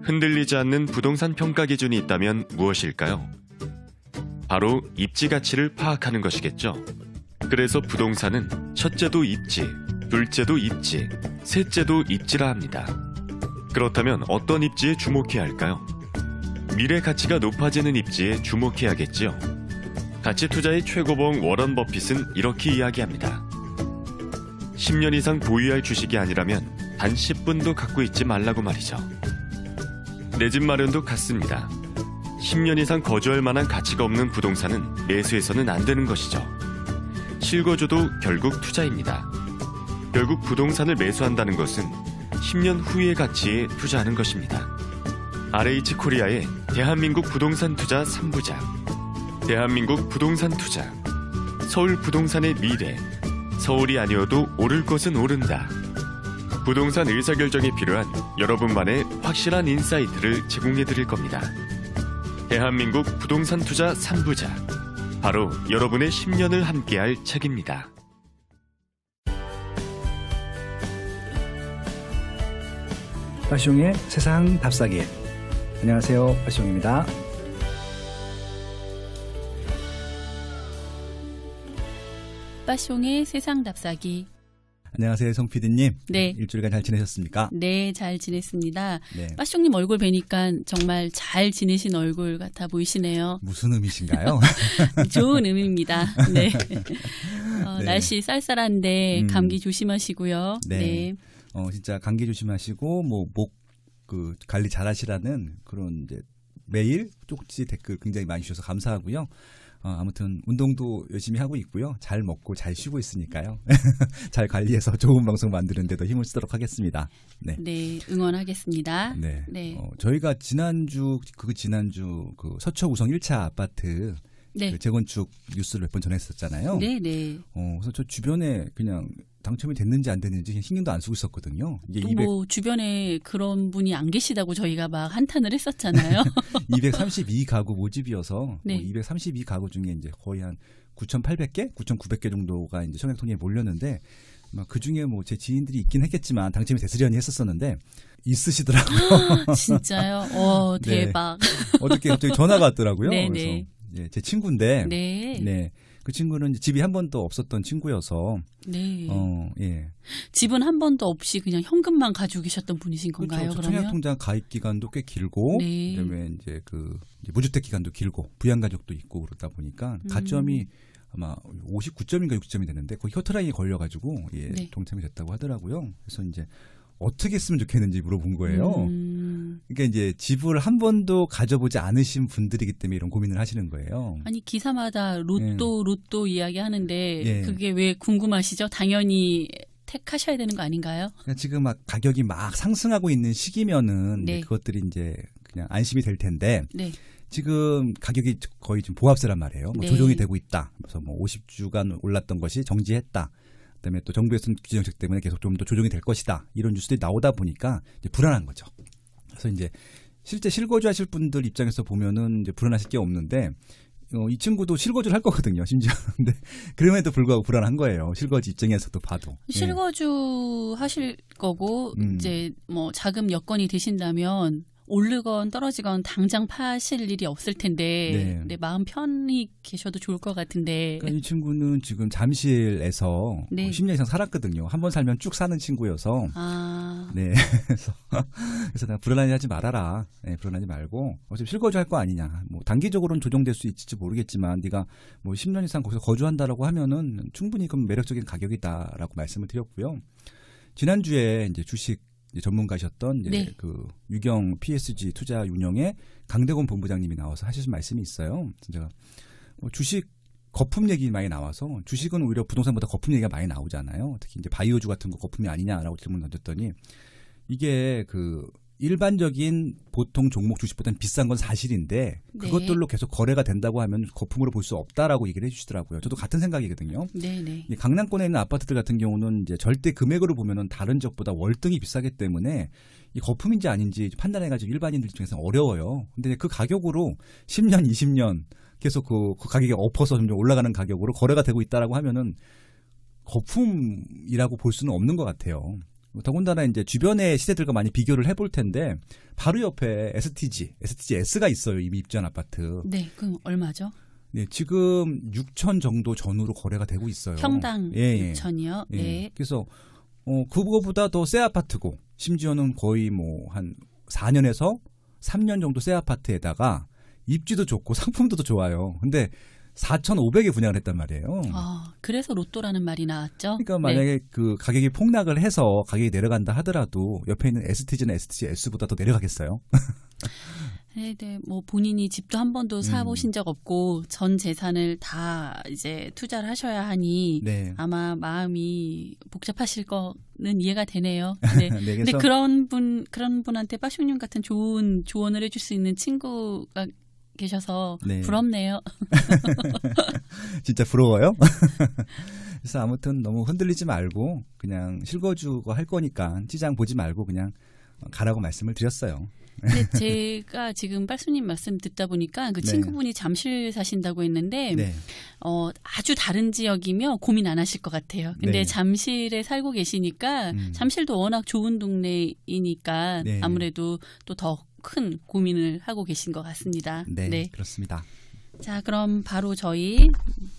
흔들리지 않는 부동산 평가 기준이 있다면 무엇일까요? 바로 입지 가치를 파악하는 것이겠죠. 그래서 부동산은 첫째도 입지, 둘째도 입지, 셋째도 입지라 합니다. 그렇다면 어떤 입지에 주목해야 할까요? 미래 가치가 높아지는 입지에 주목해야겠지요. 가치 투자의 최고봉 워런 버핏은 이렇게 이야기합니다. 10년 이상 보유할 주식이 아니라면 단 10분도 갖고 있지 말라고 말이죠. 내 집 마련도 같습니다. 10년 이상 거주할 만한 가치가 없는 부동산은 매수해서는 안 되는 것이죠. 실거주도 결국 투자입니다. 결국 부동산을 매수한다는 것은 10년 후의 가치에 투자하는 것입니다. RH 코리아의 대한민국 부동산 투자 3부작. 대한민국 부동산 투자. 서울 부동산의 미래. 서울이 아니어도 오를 것은 오른다. 부동산 의사결정에 필요한 여러분만의 확실한 인사이트를 제공해 드릴 겁니다. 대한민국 부동산 투자 3부작. 바로 여러분의 10년을 함께할 책입니다. 빠숑의 세상 답사기. 안녕하세요, 빠숑입니다. 빠숑의 세상 답사기. 안녕하세요, 송 PD님. 네. 일주일간 잘 지내셨습니까? 네, 잘 지냈습니다. 네. 빠숑님 얼굴 뵈니까 정말 잘 지내신 얼굴 같아 보이시네요. 무슨 의미신가요? 좋은 의미입니다. 네. 네. 날씨 쌀쌀한데 감기 조심하시고요. 네. 네. 진짜 감기 조심하시고 목 관리 잘하시라는 그런 이제 매일 쪽지 댓글 굉장히 많이 주셔서 감사하고요. 아무튼 운동도 열심히 하고 있고요. 잘 먹고 잘 쉬고 있으니까요. 잘 관리해서 좋은 방송 만드는 데도 힘을 쓰도록 하겠습니다. 네, 네, 응원하겠습니다. 네. 네. 저희가 지난주 그 서초 우성 1차 아파트 네. 그 재건축 뉴스를 몇 번 전했었잖아요. 네, 네. 그래서 저 주변에 그냥 당첨이 됐는지 안 됐는지 신경도 안 쓰고 있었거든요. 이게 또 주변에 그런 분이 안 계시다고 저희가 막 한탄을 했었잖아요. 232가구 모집이어서 네. 232가구 중에 이제 거의 한 9,800개, 9,900개 정도가 이제 청약통에 몰렸는데 그 중에 제 지인들이 있긴 했겠지만 당첨이 됐으려니 했었었는데 있으시더라고요. 진짜요? 대박. 네. 어떻게 갑자기 전화가 왔더라고요. 네, 그래서 네. 제 친구인데, 네. 그 친구는 이제 집이 한 번도 없었던 친구여서, 네. 예. 집은 한 번도 없이 그냥 현금만 가지고 계셨던 분이신 건가요? 그렇죠. 그러면? 청약통장 가입 기간도 꽤 길고, 네. 그다음에 이제 이제 무주택 기간도 길고, 부양가족도 있고 그러다 보니까 가점이 아마 59점인가 60점이 되는데 거의 커트라인이 걸려가지고 네. 동참이 됐다고 하더라고요. 그래서 이제 어떻게 했으면 좋겠는지 물어본 거예요. 그러니까 이제 집을 한 번도 가져보지 않으신 분들이기 때문에 이런 고민을 하시는 거예요. 아니 기사마다 로또 이야기 하는데 예. 그게 왜 궁금하시죠? 당연히 택하셔야 되는 거 아닌가요? 그러니까 지금 막 가격이 막 상승하고 있는 시기면은 네. 그것들이 이제 그냥 안심이 될 텐데 네. 지금 가격이 거의 지금 보합세란 말이에요. 네. 조정이 되고 있다. 그래서 50주간 올랐던 것이 정지했다. 그다음에 또 정부에서 규제정책 때문에 계속 좀 더 조정이 될 것이다. 이런 뉴스들이 나오다 보니까 이제 불안한 거죠. 그래서 이제 실제 실거주하실 분들 입장에서 보면은 이제 불안하실 게 없는데 이 친구도 실거주를 할 거거든요. 심지어. 근데 그럼에도 불구하고 불안한 거예요. 실거주 입장에서도 봐도. 실거주 하실 거고 이제 자금 여건이 되신다면 오르건 떨어지건 당장 파실 일이 없을 텐데 네, 마음 편히 계셔도 좋을 것 같은데. 그러니까 이 친구는 지금 잠실에서 네. 10년 이상 살았거든요. 한 번 살면 쭉 사는 친구여서. 네. 그래서 나 불안해하지 말아라. 네, 불안하지 말고 어차피 실거주 할 거 아니냐. 단기적으로는 조정될 수 있을지 모르겠지만 네가 10년 이상 거기서 거주한다라고 하면은 충분히 그럼 매력적인 가격이다라고 말씀을 드렸고요. 지난주에 이제 주식 전문가셨던 네. 그 유경 PSG 투자 운영의 강대곤 본부장님이 나와서 하시는 말씀이 있어요. 제가 주식 거품 얘기 많이 나와서 주식은 오히려 부동산보다 거품 얘기가 많이 나오잖아요. 특히 이제 바이오주 같은 거 거품이 아니냐라고 질문 던졌더니 이게 일반적인 보통 종목 주식보다는 비싼 건 사실인데 그것들로 계속 거래가 된다고 하면 거품으로 볼 수 없다라고 얘기를 해주시더라고요. 저도 같은 생각이거든요. 네네. 강남권에 있는 아파트들 같은 경우는 이제 절대 금액으로 보면은 다른 지역보다 월등히 비싸기 때문에 이 거품인지 아닌지 판단해가지고 일반인들 입장에서 어려워요. 근데 그 가격으로 10년, 20년 계속 그 가격이 엎어서 점점 올라가는 가격으로 거래가 되고 있다라고 하면은 거품이라고 볼 수는 없는 것 같아요. 더군다나 이제 주변의 시세들과 많이 비교를 해볼 텐데 바로 옆에 STGS가 있어요. 이미 입주한 아파트. 네, 그럼 얼마죠? 네, 지금 6천 정도 전후로 거래가 되고 있어요. 평당 예, 6천이요? 예. 네. 그래서 그거보다 더 새 아파트고 심지어는 거의 뭐 한 4년에서 3년 정도 새 아파트에다가 입지도 좋고 상품도 좋아요. 근데 4,500에 분양을 했단 말이에요. 아, 그래서 로또라는 말이 나왔죠. 그러니까 만약에 그 가격이 폭락을 해서 가격이 내려간다 하더라도 옆에 있는 STG나 STGS보다 더 내려가겠어요? 네, 뭐 본인이 집도 한 번도 사보신 적 없고 전 재산을 다 이제 투자를 하셔야 하니 네. 아마 마음이 복잡하실 거는 이해가 되네요. 네. 네, 근데 그래서 그런 분한테 빠숑님 같은 좋은 조언을 해줄 수 있는 친구가 계셔서 네. 부럽네요. 진짜 부러워요. 그래서 아무튼 너무 흔들리지 말고 그냥 실거주고 할 거니까 시장 보지 말고 그냥 가라고 말씀을 드렸어요. 근데 제가 지금 빨수님 말씀 듣다 보니까 그 네. 친구분이 잠실 사신다고 했는데 네. 아주 다른 지역이면 고민 안 하실 것 같아요. 근데 네. 잠실에 살고 계시니까 잠실도 워낙 좋은 동네이니까 네. 아무래도 또 더 큰 고민을 하고 계신 것 같습니다. 네, 네. 그렇습니다. 자, 그럼 바로 저희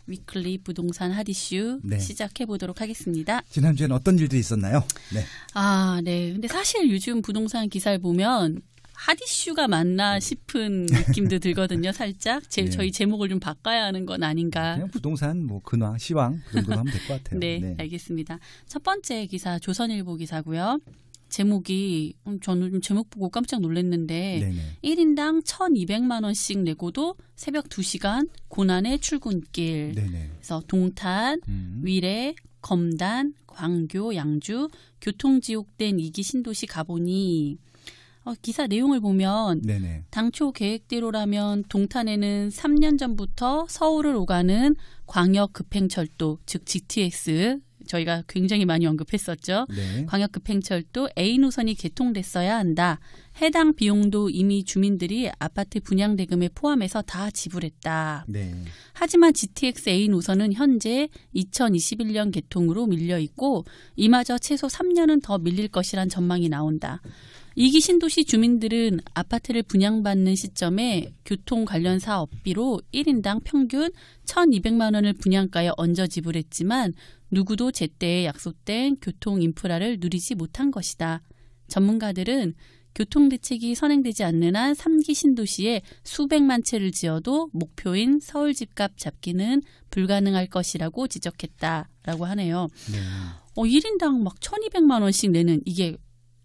위클리 부동산 핫이슈 네. 시작해 보도록 하겠습니다. 지난주에는 어떤 일들이 있었나요? 네. 아, 네. 근데 사실 요즘 부동산 기사를 보면 핫이슈가 맞나 싶은 느낌도 들거든요, 살짝. 네. 저희 제목을 좀 바꿔야 하는 건 아닌가. 그냥 부동산, 뭐 근황, 시황 그 정도로 하면 될 것 같아요. 네, 알겠습니다. 첫 번째 기사 조선일보 기사고요. 제목이 저는 좀 제목 보고 깜짝 놀랐는데 네네. 1인당 1,200만 원씩 내고도 새벽 2시간 고난의 출근길. 네네. 그래서 동탄, 위례, 검단, 광교, 양주 교통지옥된 2기 신도시 가보니 기사 내용을 보면 네네. 당초 계획대로라면 동탄에는 3년 전부터 서울을 오가는 광역급행철도 즉 GTX 저희가 굉장히 많이 언급했었죠. 네. 광역급행철도 A 노선이 개통됐어야 한다. 해당 비용도 이미 주민들이 아파트 분양대금에 포함해서 다 지불했다. 네. 하지만 GTX A 노선은 현재 2021년 개통으로 밀려 있고 이마저 최소 3년은 더 밀릴 것이란 전망이 나온다. 2기 신도시 주민들은 아파트를 분양받는 시점에 교통 관련 사업비로 1인당 평균 1,200만 원을 분양가에 얹어 지불했지만 누구도 제때에 약속된 교통 인프라를 누리지 못한 것이다. 전문가들은 교통대책이 선행되지 않는 한 3기 신도시에 수백만 채를 지어도 목표인 서울 집값 잡기는 불가능할 것이라고 지적했다라고 하네요. 네. 1인당 막 1,200만 원씩 내는 이게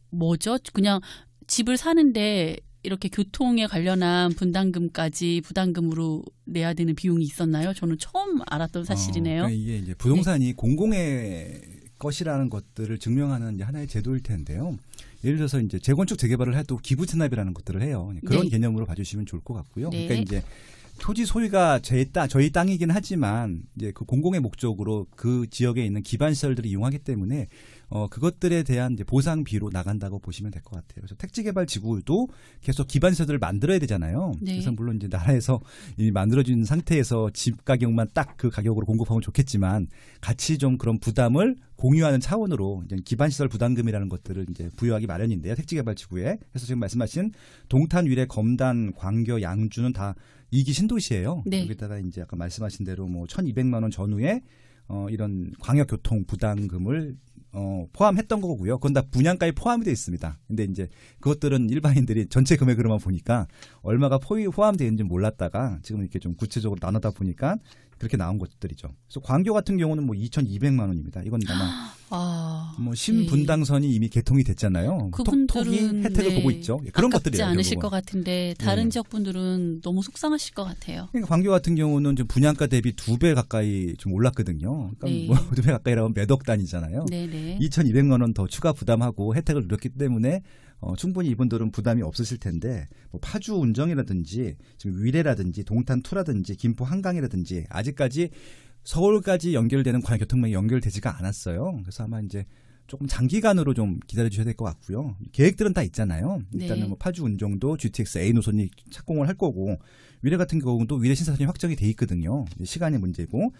뭐죠? 그냥 집을 사는데 이렇게 교통에 관련한 분담금까지 부담금으로 내야 되는 비용이 있었나요? 저는 처음 알았던 사실이네요. 그러니까 이게 이제 부동산이 공공의 것이라는 것들을 증명하는 이제 하나의 제도일 텐데요. 예를 들어서 이제 재건축 재개발을 해도 기부 체납이라는 것들을 해요. 그런 네. 개념으로 봐주시면 좋을 것 같고요. 네. 그러니까 이제 토지 소유가 저희 땅이긴 하지만 이제 그 공공의 목적으로 그 지역에 있는 기반 시설들을 이용하기 때문에 그것들에 대한 이제 보상비로 나간다고 보시면 될 것 같아요. 그래서 택지개발 지구도 계속 기반 시설들을 만들어야 되잖아요. 네. 그래서 물론 이제 나라에서 이미 만들어진 상태에서 집 가격만 딱 그 가격으로 공급하면 좋겠지만 같이 좀 그런 부담을 공유하는 차원으로 이제 기반 시설 부담금이라는 것들을 이제 부여하기 마련인데요. 택지개발 지구에. 그래서 지금 말씀하신 동탄, 위례, 검단, 광교, 양주는 다 2기 신도시예요. 네. 여기다가 이제 아까 말씀하신 대로 뭐 1,200만 원 전후에 이런 광역교통 부담금을 포함했던 거고요. 그건 다 분양가에 포함이 되어 있습니다. 근데 이제 그것들은 일반인들이 전체 금액으로만 보니까 얼마가 포함되어 있는지 몰랐다가 지금 이렇게 좀 구체적으로 나누다 보니까 그렇게 나온 것들이죠. 그래서 광교 같은 경우는 뭐 2,200만 원입니다. 이건 아마 뭐 신분당선이 이미 개통이 됐잖아요. 톡톡이 혜택을 보고 있죠. 그런 것들이에요. 않으실 것 같은데 다른 지역 분들은 너무 속상하실 것 같아요. 그러니까 광교 같은 경우는 좀 분양가 대비 2배 가까이 좀 올랐거든요. 그러니까 네. 뭐 2배 가까이라고 하면 몇억 단위잖아요. 네네. 2,200만 원 더 추가 부담하고 혜택을 누렸기 때문에 충분히 이분들은 부담이 없으실 텐데 뭐 파주 운정이라든지 지금 위례라든지 동탄 투라든지 김포 한강이라든지 아직까지 서울까지 연결되는 광역교통망이 연결되지가 않았어요. 그래서 아마 이제 조금 장기간으로 좀 기다려 주셔야 될 것 같고요. 계획들은 다 있잖아요. 일단은 네. 뭐 파주 운정도 GTX A 노선이 착공을 할 거고 위례 같은 경우도 위례 신사선이 확정이 돼 있거든요. 시간의 문제고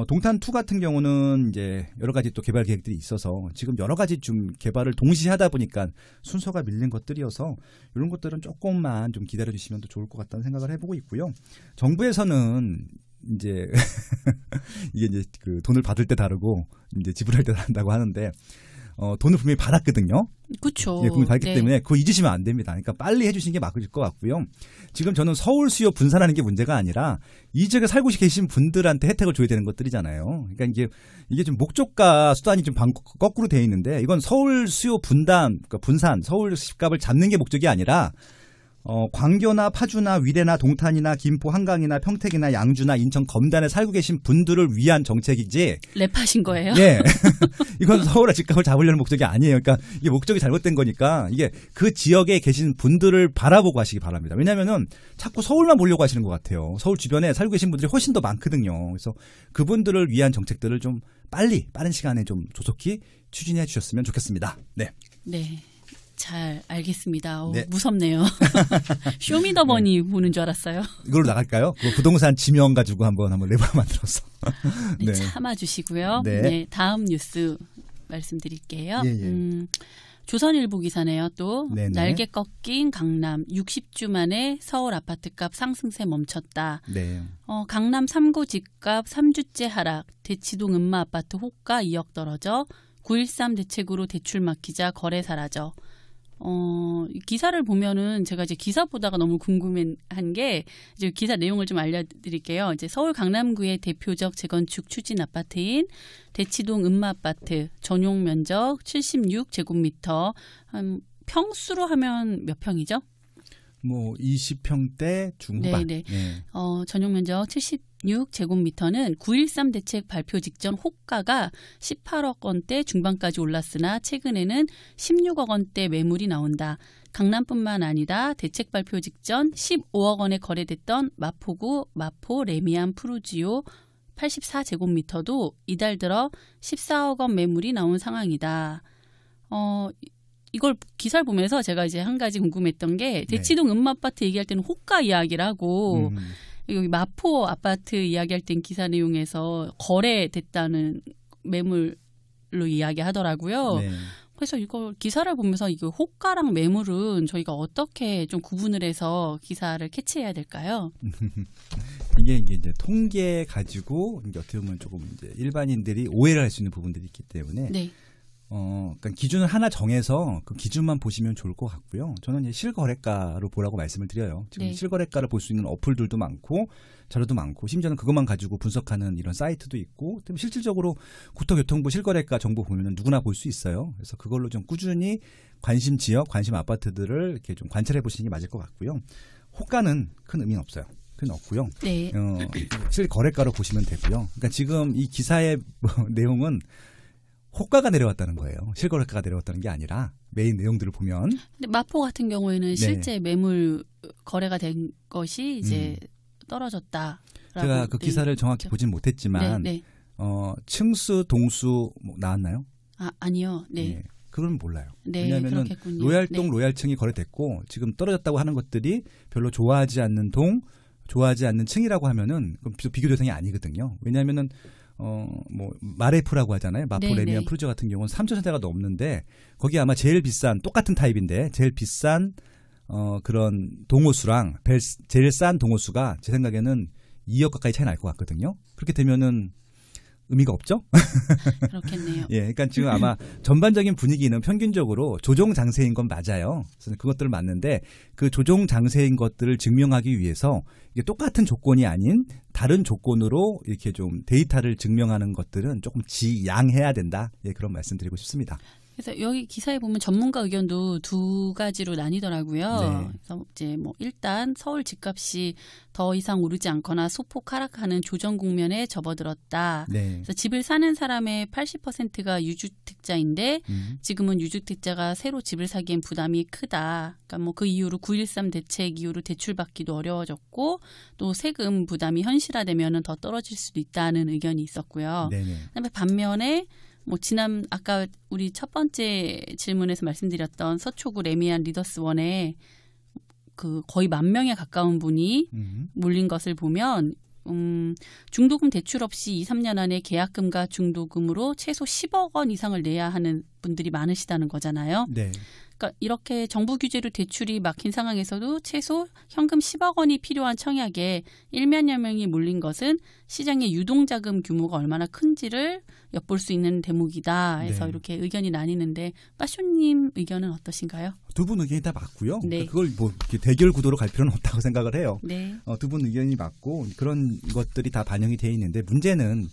동탄 2 같은 경우는 이제 여러 가지 또 개발 계획들이 있어서 지금 여러 가지 좀 개발을 동시에 하다 보니까 순서가 밀린 것들이어서 이런 것들은 조금만 좀 기다려 주시면 더 좋을 것 같다는 생각을 해보고 있고요. 정부에서는 이제 이게 이제 그 돈을 받을 때 다르고 이제 지불할 때 다른다고 하는데 돈을 분명히 받았거든요. 그렇죠. 예, 분명히 받기 네. 때문에 그거 잊으시면 안 됩니다. 그러니까 빨리 해주시는 게 맞을 것 같고요. 지금 저는 서울 수요 분산하는 게 문제가 아니라 이 지역에 살고 계신 분들한테 혜택을 줘야 되는 것들이잖아요. 그러니까 이게 좀 목적과 수단이 좀 거꾸로 돼 있는데 이건 서울 수요 분단, 그러니까 분산, 서울 집값을 잡는 게 목적이 아니라 광교나 파주나 위례나 동탄이나 김포 한강이나 평택이나 양주나 인천 검단에 살고 계신 분들을 위한 정책이지. 랩하신 거예요? 네. 이건 서울의 집값을 잡으려는 목적이 아니에요. 그러니까 이게 목적이 잘못된 거니까 이게 그 지역에 계신 분들을 바라보고 하시기 바랍니다. 왜냐면은 자꾸 서울만 보려고 하시는 것 같아요. 서울 주변에 살고 계신 분들이 훨씬 더 많거든요. 그래서 그분들을 위한 정책들을 좀 빠른 시간에 좀 조속히 추진해 주셨으면 좋겠습니다. 네. 네. 잘 알겠습니다. 네. 무섭네요. 쇼미더머니 보는 줄 알았어요. 이걸로 나갈까요? 그 부동산 지명 가지고 한번 랩을 만들어서. 네, 참아주시고요. 네. 네, 다음 뉴스 말씀드릴게요. 예. 조선일보 기사네요. 또 네네. 날개 꺾인 강남 60주 만에 서울 아파트값 상승세 멈췄다. 네. 강남 3구 집값 3주째 하락. 대치동 음마아파트 호가 2억 떨어져 9.13 대책으로 대출 막히자 거래 사라져. 이 기사를 보면은 제가 이제 기사 보다가 너무 궁금한 게 이제 기사 내용을 좀 알려드릴게요. 이제 서울 강남구의 대표적 재건축 추진 아파트인 대치동 음마아파트 전용 면적 76제곱미터. 평수로 하면 몇 평이죠? 뭐 20평대 중후반. 네네. 네. 전용 면적 76제곱미터는 9.13 대책 발표 직전 호가가 18억 원대 중반까지 올랐으나 최근에는 16억 원대 매물이 나온다. 강남뿐만 아니라 대책 발표 직전 15억 원에 거래됐던 마포구 마포 레미안 푸르지오 84제곱미터도 이달 들어 14억 원 매물이 나온 상황이다. 이걸 기사를 보면서 제가 이제 한 가지 궁금했던 게 대치동 음마아파트 얘기할 때는 호가 이야기를 하고 여기 마포 아파트 이야기할 땐 기사 내용에서 거래됐다는 매물로 이야기하더라고요. 네. 그래서 이거 기사를 보면서 이거 호가랑 매물은 저희가 어떻게 좀 구분을 해서 기사를 캐치해야 될까요? 이게 이제 통계 가지고 이제 어떻게 보면 조금 이제 일반인들이 오해를 할 수 있는 부분들이 있기 때문에 네. 그러니까 기준을 하나 정해서 그 기준만 보시면 좋을 것 같고요. 저는 이제 실거래가로 보라고 말씀을 드려요. 지금 네. 실거래가를 볼 수 있는 어플들도 많고 자료도 많고 심지어는 그것만 가지고 분석하는 이런 사이트도 있고 실질적으로 국토교통부 실거래가 정보 보면은 누구나 볼 수 있어요. 그래서 그걸로 좀 꾸준히 관심 지역, 관심 아파트들을 이렇게 좀 관찰해 보시는 게 맞을 것 같고요. 호가는 큰 의미는 없어요. 그건 없고요. 네. 실거래가로 보시면 되고요. 그러니까 지금 이 기사의 내용은 호가가 내려왔다는 거예요. 실거래가가 내려왔다는 게 아니라 메인 내용들을 보면. 근데 마포 같은 경우에는 실제 매물 거래가 된 것이 이제 떨어졌다. 제가 그 기사를 정확히 보진 못했지만 층수, 동수 뭐 나왔나요? 아니요. 네. 그건 몰라요. 네, 왜냐하면 그렇겠군요. 로얄동, 로얄층이 거래됐고 지금 떨어졌다고 하는 것들이 별로 좋아하지 않는 동, 좋아하지 않는 층이라고 하면은 그럼 비교 대상이 아니거든요. 왜냐하면은 뭐 마레프라고 하잖아요. 마포 네, 레미안 네. 푸르지오 같은 경우는 3,000세대가 넘는데 거기 아마 제일 비싼 똑같은 타입인데 제일 비싼 그런 동호수랑 제일 싼 동호수가 제 생각에는 2억 가까이 차이 날 것 같거든요. 그렇게 되면은 의미가 없죠? 그렇겠네요. 예, 그러니까 지금 아마 전반적인 분위기는 평균적으로 조정 장세인 건 맞아요. 그래서 그것들은 맞는데 그 조정 장세인 것들을 증명하기 위해서 이게 똑같은 조건이 아닌 다른 조건으로 이렇게 좀 데이터를 증명하는 것들은 조금 지양해야 된다. 예, 그런 말씀드리고 싶습니다. 그래서 여기 기사에 보면 전문가 의견도 두 가지로 나뉘더라고요. 네. 그래서 이제 뭐 일단 서울 집값이 더 이상 오르지 않거나 소폭 하락하는 조정 국면에 접어들었다. 네. 그래서 집을 사는 사람의 80%가 유주택자인데 지금은 유주택자가 새로 집을 사기엔 부담이 크다. 그러니까 뭐 그 이후로 9.13 대책 이후로 대출받기도 어려워졌고 또 세금 부담이 현실화되면은 더 떨어질 수도 있다는 의견이 있었고요. 네네. 그다음에 반면에 뭐 아까 우리 첫 번째 질문에서 말씀드렸던 서초구 레미안 리더스원에 그 거의 10,000명에 가까운 분이 몰린 것을 보면 중도금 대출 없이 2, 3년 안에 계약금과 중도금으로 최소 10억 원 이상을 내야 하는 분들이 많으시다는 거잖아요. 네. 그러니까 이렇게 정부 규제로 대출이 막힌 상황에서도 최소 현금 10억 원이 필요한 청약에 1만여 명이 몰린 것은 시장의 유동자금 규모가 얼마나 큰지를 엿볼 수 있는 대목이다 해서 네. 이렇게 의견이 나뉘는데 빠쇼님 의견은 어떠신가요? 두 분 의견이 다 맞고요. 네. 그걸 뭐 이렇게 대결 구도로 갈 필요는 없다고 생각을 해요. 네. 두 분 의견이 맞고 그런 것들이 다 반영이 돼 있는데 문제는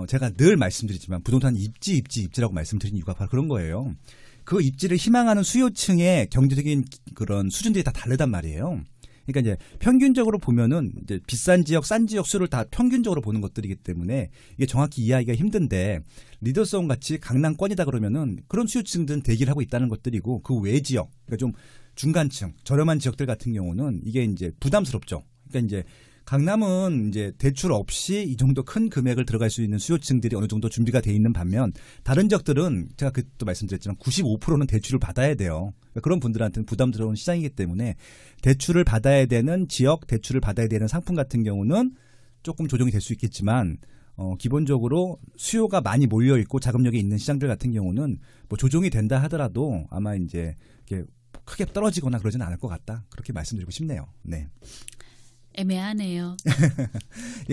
제가 늘 말씀드리지만 부동산 입지라고 말씀드린 이유가 바로 그런 거예요. 그 입지를 희망하는 수요층의 경제적인 그런 수준들이 다 다르단 말이에요. 그러니까 이제 평균적으로 보면은 이제 비싼 지역, 싼 지역 수를 다 평균적으로 보는 것들이기 때문에 이게 정확히 이해하기가 힘든데 리더성 같이 강남권이다 그러면은 그런 수요층들은 대기를 하고 있다는 것들이고 그 외 지역, 그러니까 좀 중간층, 저렴한 지역들 같은 경우는 이게 이제 부담스럽죠. 그러니까 이제 강남은 이제 대출 없이 이 정도 큰 금액을 들어갈 수 있는 수요층들이 어느 정도 준비가 돼 있는 반면 다른 지역들은 제가 그때도 말씀드렸지만 95%는 대출을 받아야 돼요. 그러니까 그런 분들한테는 부담스러운 시장이기 때문에 대출을 받아야 되는 지역, 대출을 받아야 되는 상품 같은 경우는 조금 조정이 될 수 있겠지만 기본적으로 수요가 많이 몰려 있고 자금력이 있는 시장들 같은 경우는 뭐 조정이 된다 하더라도 아마 이제 이렇게 크게 떨어지거나 그러지는 않을 것 같다. 그렇게 말씀드리고 싶네요. 네. 애매하네요.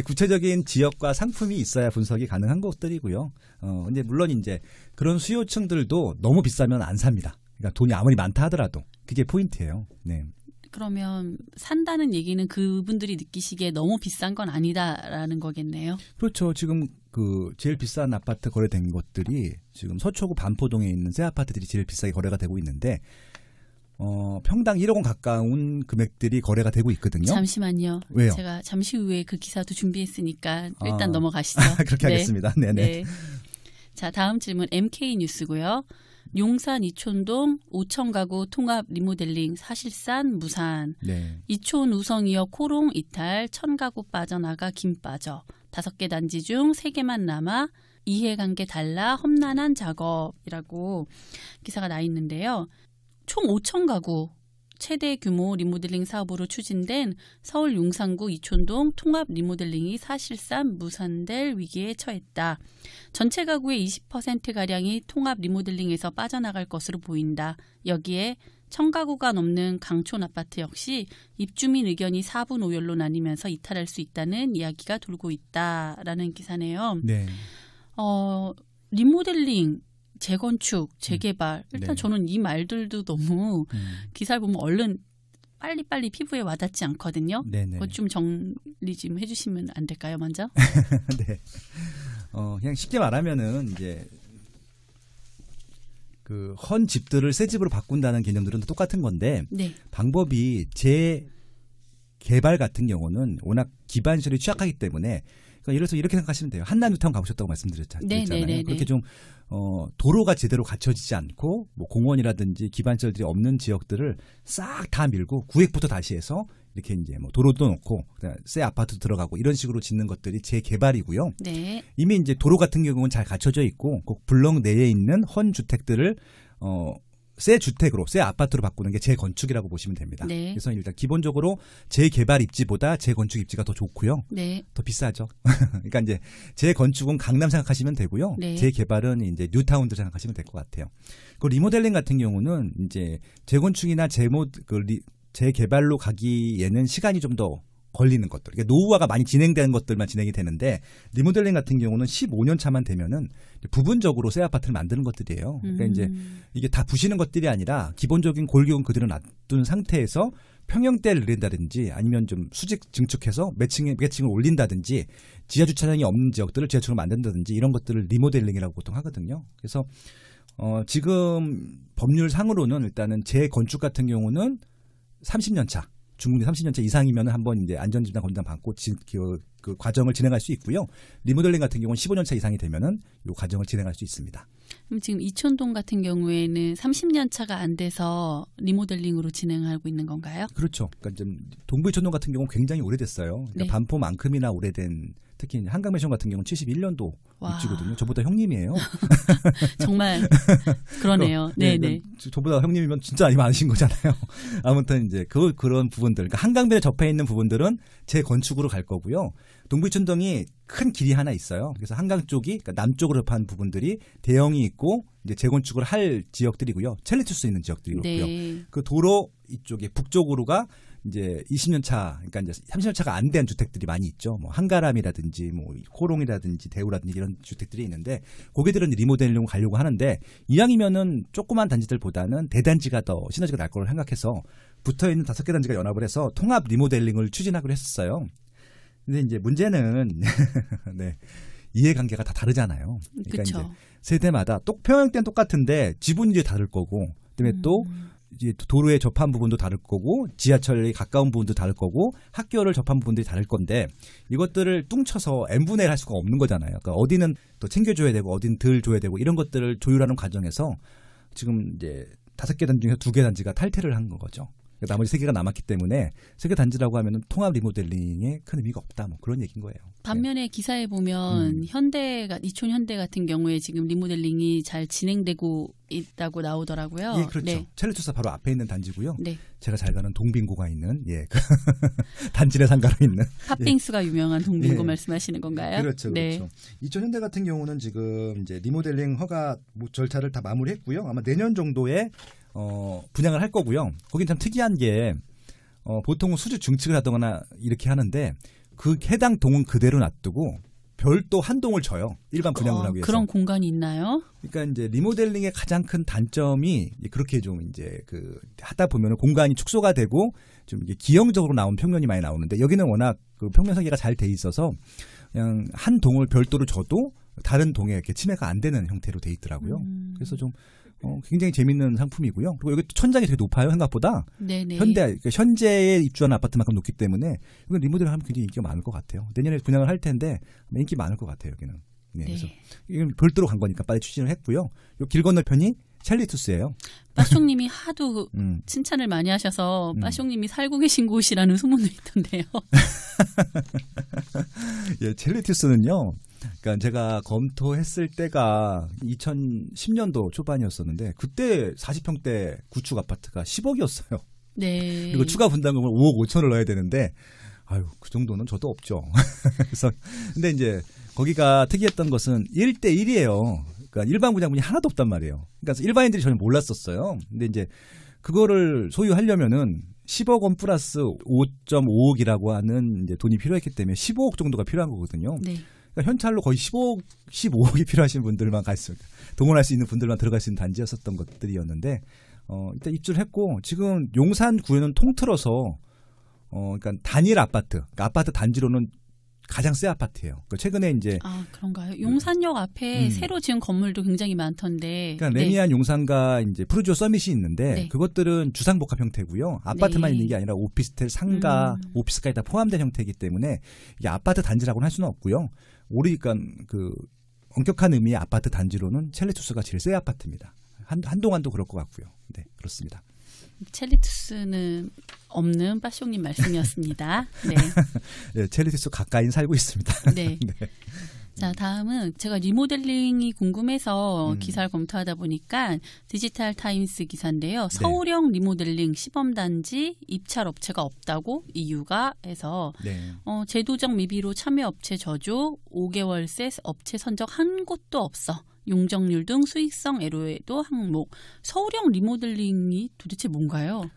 구체적인 지역과 상품이 있어야 분석이 가능한 것들이고요. 근데 물론 이제 그런 수요층들도 너무 비싸면 안 삽니다. 그러니까 돈이 아무리 많다 하더라도 그게 포인트예요. 네. 그러면 산다는 얘기는 그분들이 느끼시기에 너무 비싼 건 아니다라는 거겠네요. 그렇죠. 지금 그 제일 비싼 아파트 거래된 것들이 지금 서초구 반포동에 있는 새 아파트들이 제일 비싸게 거래가 되고 있는데 평당 1억 원 가까운 금액들이 거래가 되고 있거든요. 잠시만요. 왜요? 제가 잠시 후에 그 기사도 준비했으니까 일단 넘어가시죠. 그렇게 네. 하겠습니다. 네네. 네. 자, 다음 질문 MK 뉴스고요. 용산 이촌동 5천 가구 통합 리모델링 사실상 무산. 네. 이촌 우성이역 코롱 이탈 1,000가구 빠져나가 김 빠져. 5개 단지 중 3개만 남아 이해관계 달라 험난한 작업이라고 기사가 나 있는데요. 총 5천 가구 최대 규모 리모델링 사업으로 추진된 서울 용산구 이촌동 통합 리모델링이 사실상 무산될 위기에 처했다. 전체 가구의 20%가량이 통합 리모델링에서 빠져나갈 것으로 보인다. 여기에 1,000가구가 넘는 강촌 아파트 역시 입주민 의견이 4분 5열로 나뉘면서 이탈할 수 있다는 이야기가 돌고 있다라는 기사네요. 네. 리모델링 재건축, 재개발. 일단 네. 저는 이 말들도 너무 기사를 보면 얼른 빨리빨리 피부에 와닿지 않거든요. 네네. 그거 좀 정리 좀 해주시면 안 될까요, 먼저? 네. 그냥 쉽게 말하면은 이제 그 헌 집들을 새 집으로 바꾼다는 개념들은 똑같은 건데 네. 방법이 재개발 같은 경우는 워낙 기반시설이 취약하기 때문에 그러니까 예를 들어서 이렇게 생각하시면 돼요. 한남뉴타운 가보셨다고 말씀드렸잖아요. 네. 그렇게 좀 도로가 제대로 갖춰지지 않고 뭐 공원이라든지 기반시설들이 없는 지역들을 싹 다 밀고 구획부터 다시 해서 이렇게 이제 뭐 도로도 놓고 새 아파트 들어가고 이런 식으로 짓는 것들이 재개발이고요. 네. 이미 이제 도로 같은 경우는 잘 갖춰져 있고 꼭 블록 내에 있는 헌 주택들을 새 주택으로 새 아파트로 바꾸는 게 재건축이라고 보시면 됩니다. 네. 그래서 일단 기본적으로 재개발 입지보다 재건축 입지가 더 좋고요. 네. 더 비싸죠. 그러니까 이제 재건축은 강남 생각하시면 되고요. 네. 재개발은 이제 뉴타운도 생각하시면 될 것 같아요. 그 리모델링 같은 경우는 이제 재건축이나 재개발로 가기에는 시간이 좀 더 걸리는 것들. 그러니까 노후화가 많이 진행되는 것들만 진행이 되는데 리모델링 같은 경우는 15년 차만 되면은 부분적으로 새 아파트를 만드는 것들이에요. 그러니까 이제 이게 다 부시는 것들이 아니라 기본적인 골격은 그대로 놔둔 상태에서 평형대를 늘린다든지 아니면 좀 수직 증축해서 매칭을 올린다든지 지하 주차장이 없는 지역들을 지하철로 만든다든지 이런 것들을 리모델링이라고 보통 하거든요. 그래서 지금 법률상으로는 일단은 재건축 같은 경우는 30년 차. 중국이 30년 차 이상이면 한번 이제 안전진단 검단 받고 그 과정을 진행할 수 있고요. 리모델링 같은 경우는 15년 차 이상이 되면은 이 과정을 진행할 수 있습니다. 그럼 지금 이촌동 같은 경우에는 30년 차가 안 돼서 리모델링으로 진행하고 있는 건가요? 그렇죠. 그러니까 좀 동부 이촌동 같은 경우는 굉장히 오래됐어요. 그러니까 네. 반포만큼이나 오래된 특히 한강맨션 같은 경우는 71년도 입주거든요. 저보다 형님이에요. 정말 그러네요. 네네. 저보다 형님이면 진짜 나이 많으신 거잖아요. 아무튼 이제 그런 부분들, 그러니까 한강변에 접해 있는 부분들은 재건축으로 갈 거고요. 동부이촌동이 큰 길이 하나 있어요. 그래서 한강 쪽이, 그러니까 남쪽으로 접한 부분들이 대형이 있고 이제 재건축을 할 지역들이고요. 첼리투스 있는 지역들이고요. 네. 그 도로 이쪽에 북쪽으로가 이제 20년 차, 그러니까 이제 30년 차가 안 된 주택들이 많이 있죠. 뭐 한가람이라든지 뭐 호롱이라든지 대우라든지 이런 주택들이 있는데 거기들은 리모델링으로 가려고 하는데 이왕이면은 조그만 단지들보다는 대단지가 더 시너지가 날 거를 생각해서 붙어 있는 5개 단지가 연합을 해서 통합 리모델링을 추진하기로 했었어요. 근데 이제 문제는 네. 이해관계가 다 다르잖아요. 그러니까 그쵸. 이제 세대마다 평형 때는 똑같은데 지분이 이제 다를 거고, 그다음에 또 이제 도로에 접한 부분도 다를 거고, 지하철에 가까운 부분도 다를 거고, 학교를 접한 부분들이 다를 건데 이것들을 뚱쳐서 n분의 1 할 수가 없는 거잖아요. 그러니까 어디는 더 챙겨줘야 되고 어디는 덜 줘야 되고 이런 것들을 조율하는 과정에서 지금 이제 5개 단지 중에서 2개 단지가 탈퇴를 한 거죠. 나머지 3개가 남았기 때문에 3개 단지라고 하면은 통합 리모델링에 큰 의미가 없다. 뭐 그런 얘기인 거예요. 반면에 기사에 보면 이촌 현대 같은 경우에 지금 리모델링이 잘 진행되고 있다고 나오더라고요. 예, 그렇죠. 네. 첼리투스 바로 앞에 있는 단지고요. 네. 제가 잘 가는 동빙고가 있는 단지 내 상가로 있는 팥빙수가 유명한 동빙고 예. 말씀하시는 건가요? 그렇죠, 네. 그렇죠. 이촌 현대 같은 경우는 지금 이제 리모델링 허가 절차를 다 마무리했고요. 아마 내년 정도에 분양을 할 거고요. 거긴 참 특이한 게 보통은 수주 증축을 하거나 이렇게 하는데 그 해당 동은 그대로 놔두고 별도 한 동을 쳐요. 일반 분양을 하기 위해서. 그런 공간이 있나요? 그러니까 이제 리모델링의 가장 큰 단점이 그렇게 좀 이제 하다 보면 공간이 축소가 되고 좀 이게 기형적으로 나온 평면이 많이 나오는데 여기는 워낙 그 평면 설계가 잘 돼 있어서 그냥 한 동을 별도로 줘도 다른 동에 이렇게 침해가 안 되는 형태로 돼 있더라고요. 그래서 좀 굉장히 재밌는 상품이고요. 그리고 여기 천장이 되게 높아요, 생각보다. 네네. 현재에 입주한 아파트만큼 높기 때문에 이건 리모델링 하면 굉장히 인기가 많을 것 같아요. 내년에 분양을 할 텐데 인기 많을 것 같아요, 여기는. 네, 그래서 이건 별도로 간 거니까 빨리 추진을 했고요. 요 길 건너편이 첼리투스예요. 빠숑님이 하도 칭찬을 많이 하셔서 빠숑님이 살고 계신 곳이라는 소문도 있던데요. 예, 첼리투스는요. 그러니까 제가 검토했을 때가 2010년도 초반이었었는데 그때 40평대 구축 아파트가 10억이었어요. 네. 그리고 추가 분담금을 5억 5천을 넣어야 되는데 아유, 그 정도는 저도 없죠. 그래서 근데 이제 거기가 특이했던 것은 1대1이에요. 그러니까 일반 분양분이 하나도 없단 말이에요. 그러니까 일반인들이 전혀 몰랐었어요. 근데 이제 그거를 소유하려면은 10억 원 플러스 5.5억이라고 하는 이제 돈이 필요했기 때문에 15억 정도가 필요한 거거든요. 네. 그러니까 현찰로 거의 15억이 필요하신 분들만 가 있습니다. 동원할 수 있는 분들만 들어갈 수 있는 단지였었던 것들이었는데 일단 입주를 했고 지금 용산구에는 통틀어서 그러니까 단일 아파트, 그러니까 아파트 단지로는 가장 새 아파트예요. 그러니까 최근에 이제 그런가요? 용산역 앞에 새로 지은 건물도 굉장히 많던데. 그러니까 레미안 용산과 이제 푸르지오 서밋이 있는데 네. 그것들은 주상복합 형태고요. 아파트만 네. 있는 게 아니라 오피스텔, 상가, 오피스까지 다 포함된 형태이기 때문에 이게 아파트 단지라고는 할 수는 없고요. 그러니까 그 엄격한 의미의 아파트 단지로는 첼리투스가 제일 새 아파트입니다. 한동안도 그럴 것 같고요. 네, 그렇습니다. 첼리투스는 없는 빠숑님 말씀이었습니다. 네. 네, 첼리투스 가까이 살고 있습니다. 네. 네. 자, 다음은 제가 리모델링이 궁금해서 기사를 검토하다 보니까 디지털 타임스 기사인데요. 서울형 리모델링 시범단지 입찰 업체가 없다고 이유가 해서 제도적 미비로 참여업체 저조 5개월새 업체 선적 한 곳도 없어. 용적률 등 수익성 애로에도 항목. 서울형 리모델링이 도대체 뭔가요?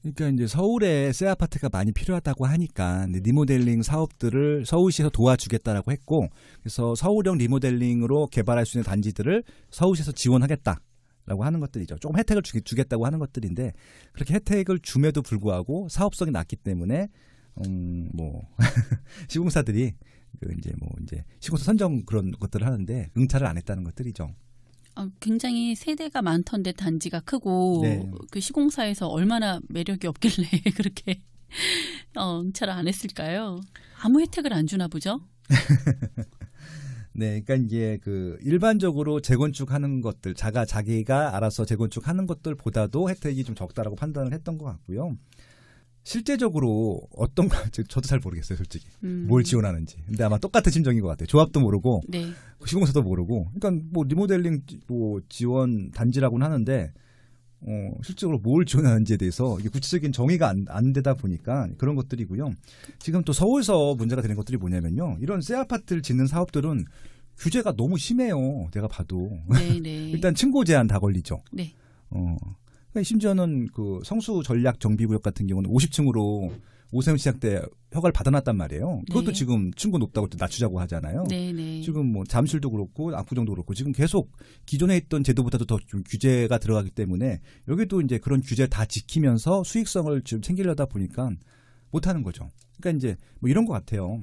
그러니까 이제 서울에 새 아파트가 많이 필요하다고 하니까 리모델링 사업들을 서울시에서 도와주겠다라고 했고, 그래서 서울형 리모델링으로 개발할 수 있는 단지들을 서울시에서 지원하겠다라고 하는 것들이죠. 조금 혜택을 주겠다고 하는 것들인데 그렇게 혜택을 줌에도 불구하고 사업성이 낮기 때문에 시공사들이 이제 시공사 선정 그런 것들을 하는데 응찰을 안 했다는 것들이죠. 굉장히 세대가 많던데 단지가 크고 그 시공사에서 얼마나 매력이 없길래 그렇게 응찰을 안 했을까요? 아무 혜택을 안 주나 보죠? 네, 그러니까 이제 일반적으로 재건축하는 것들, 자기가 알아서 재건축하는 것들보다도 혜택이 좀 적다라고 판단을 했던 것 같고요. 실제적으로 어떤 거 저도 잘 모르겠어요, 솔직히. 뭘 지원하는지. 근데 아마 똑같은 심정인 것 같아요. 조합도 모르고 네. 시공사도 모르고. 그러니까 뭐 리모델링 뭐 지원 단지라고는 하는데 실제로 뭘 지원하는지에 대해서 이게 구체적인 정의가 안 되다 보니까 그런 것들이고요. 지금 또 서울서 문제가 되는 것들이 뭐냐면요. 이런 새 아파트를 짓는 사업들은 규제가 너무 심해요. 내가 봐도. 네, 네. 일단 층고 제한 다 걸리죠. 네. 그러니까 심지어는 그 성수 전략 정비구역 같은 경우는 50층으로 오세훈 시장 때 허가를 받아놨단 말이에요. 그것도 네. 지금 층고 높다고 낮추자고 하잖아요. 네, 네. 지금 뭐 잠실도 그렇고 압구정도 그렇고 지금 계속 기존에 있던 제도보다도 더 좀 규제가 들어가기 때문에 여기도 이제 그런 규제 다 지키면서 수익성을 지금 챙기려다 보니까 못하는 거죠. 그러니까 이제 뭐 이런 것 같아요.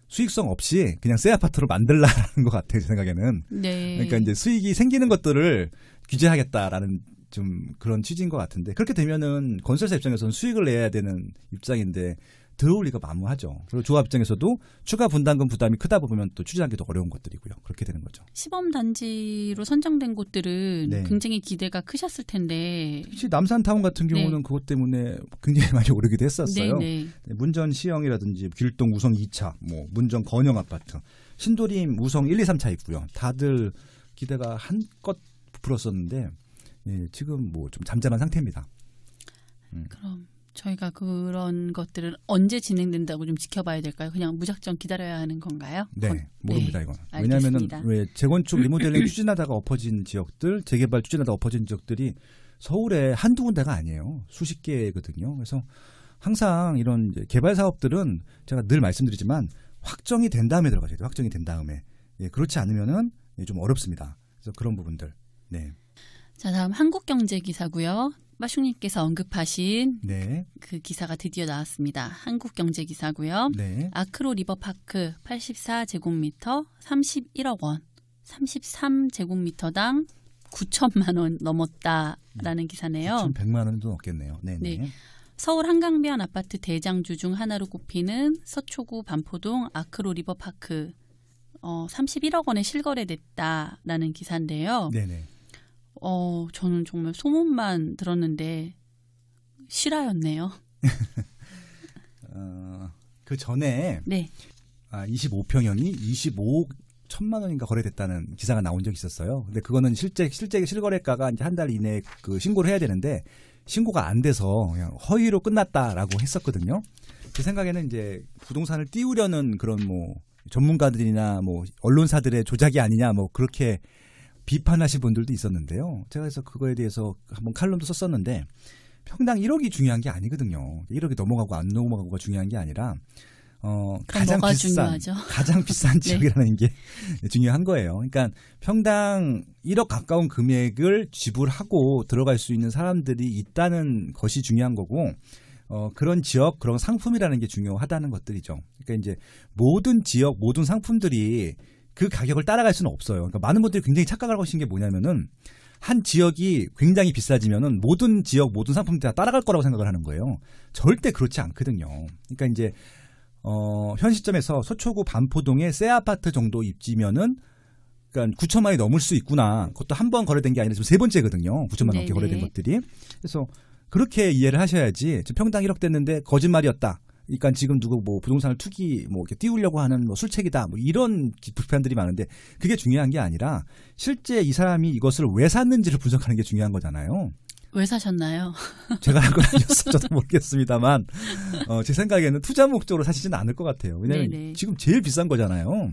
수익성 없이 그냥 새 아파트로 만들라는 것 같아요. 제 생각에는. 네. 그러니까 이제 수익이 생기는 것들을 규제하겠다라는 좀 그런 취지인 것 같은데 그렇게 되면은 건설사 입장에서는 수익을 내야 되는 입장인데 들어올 리가 만무하죠. 그리고 조합 입장에서도 추가 분담금 부담이 크다 보면 또 추진하기도 어려운 것들이고요. 그렇게 되는 거죠. 시범 단지로 선정된 곳들은 네. 굉장히 기대가 크셨을 텐데. 혹시 남산타운 같은 경우는 네. 그것 때문에 굉장히 많이 오르기도 했었어요. 네, 네. 문전 시형이라든지 길동 우성 2차, 뭐 문전 건영 아파트, 신도림 우성 1, 2, 3차 있고요. 다들 기대가 한껏 부풀었었는데 예, 지금 뭐 좀 잠잠한 상태입니다. 그럼 저희가 그런 것들은 언제 진행된다고 좀 지켜봐야 될까요? 그냥 무작정 기다려야 하는 건가요? 네, 모릅니다 이건. 알겠습니다. 왜냐하면은 왜 재건축 리모델링 추진하다가 엎어진 지역들, 재개발 추진하다가 엎어진 지역들이 서울에 한두 군데가 아니에요. 수십 개거든요. 그래서 항상 이런 이제 개발 사업들은 제가 늘 말씀드리지만 확정이 된 다음에 들어가셔야 돼요. 확정이 된 다음에. 예, 그렇지 않으면은 좀 어렵습니다. 그래서 그런 부분들. 네. 자, 다음 한국경제 기사고요. 마숑님께서 언급하신 네. 그 기사가 드디어 나왔습니다. 한국경제 기사고요. 네. 아크로 리버파크 84제곱미터 31억 원, 33제곱미터당 9천만 원 넘었다라는 기사네요. 1,100만 원도 넘겠네요. 네. 네. 서울 한강변 아파트 대장주 중 하나로 꼽히는 서초구 반포동 아크로 리버파크 31억 원에 실거래됐다라는 기사인데요. 네네. 저는 정말 소문만 들었는데 실화였네요. 그 전에 네. 25평형이 25억 1,000만 원인가 거래됐다는 기사가 나온 적이 있었어요. 근데 그거는 실제 실거래가가 이제 한 달 이내에 그 신고를 해야 되는데 신고가 안 돼서 그냥 허위로 끝났다라고 했었거든요. 제 생각에는 이제 부동산을 띄우려는 그런 뭐 전문가들이나 뭐 언론사들의 조작이 아니냐 뭐 그렇게 비판하신 분들도 있었는데요. 제가 그래서 그거에 대해서 한번 칼럼도 썼었는데 평당 1억이 중요한 게 아니거든요. 1억이 넘어가고 안 넘어가고가 중요한 게 아니라 가장 비싼 지역이라는 게 중요한 거예요. 그러니까 평당 1억 가까운 금액을 지불하고 들어갈 수 있는 사람들이 있다는 것이 중요한 거고 그런 지역, 그런 상품이라는 게 중요하다는 것들이죠. 그러니까 이제 모든 지역, 모든 상품들이 그 가격을 따라갈 수는 없어요. 그러니까 많은 분들이 굉장히 착각을 하고 계신 게 뭐냐면은 한 지역이 굉장히 비싸지면은 모든 지역, 모든 상품들이 다 따라갈 거라고 생각을 하는 거예요. 절대 그렇지 않거든요. 그러니까 이제 현 시점에서 서초구 반포동의 새 아파트 정도 입지면은 그러니까 9천만 원이 넘을 수 있구나. 그것도 한 번 거래된 게 아니라 지금 세 번째거든요. 9천만 원 넘게 거래된 것들이. 그래서 그렇게 이해를 하셔야지. 지금 평당 1억 됐는데 거짓말이었다. 그러니까 지금 누구 뭐 부동산을 투기 뭐 이렇게 띄우려고 하는 뭐 술책이다. 뭐 이런 비판들이 많은데 그게 중요한 게 아니라 실제 이 사람이 이것을 왜 샀는지를 분석하는 게 중요한 거잖아요. 왜 사셨나요? 제가 알고 다녔어. 저도 모르겠습니다만 제 생각에는 투자 목적으로 사시지는 않을 것 같아요. 왜냐하면 네네. 지금 제일 비싼 거잖아요.